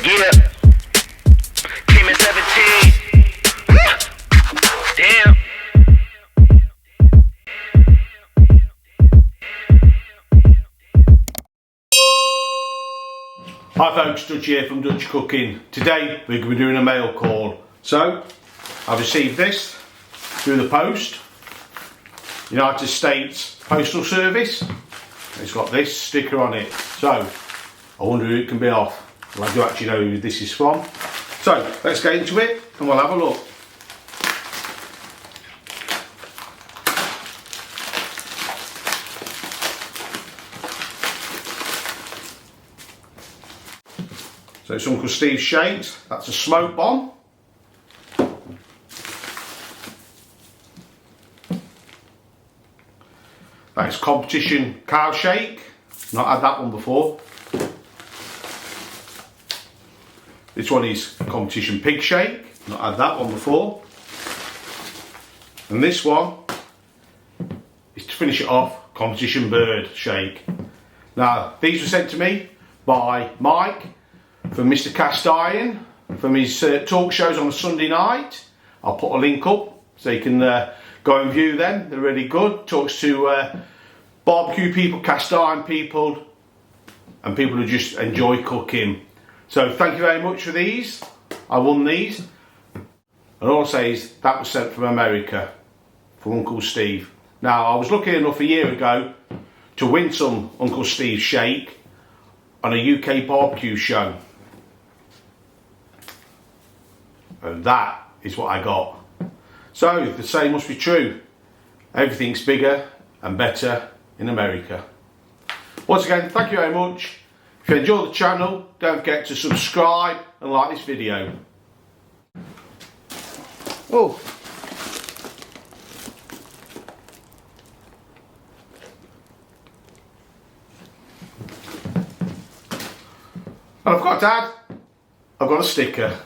Yeah. Came in 17. Damn. Hi folks, Dutch here from Dutch Cooking. Today we're going to be doing a mail call. So, I've received this through the post. United States Postal Service. It's got this sticker on it. So, I wonder who it can be off. Well, I do actually know who this is from. So, let's get into it and we'll have a look. So it's Uncle Steve's shakes. That's a smoke bomb. That's competition cow shake. Not had that one before. This one is competition pig shake. Not had that one before. And this one is, to finish it off, competition bird shake. Now these were sent to me by Mike from Mr. Cast Iron, from his talk shows on a Sunday night. I'll put a link up so you can go and view them. They're really good. Talks to barbecue people, cast iron people, and people who just enjoy cooking. So thank you very much for these. I won these. And all I'll say is that was sent from America, from Uncle Steve. Now I was lucky enough a year ago to win some Uncle Steve shake on a UK barbecue show. And that is what I got. So the same must be true. Everything's bigger and better in America. Once again, thank you very much. If you enjoy the channel, don't forget to subscribe and like this video. Oh. And I've got to add, I've got a sticker.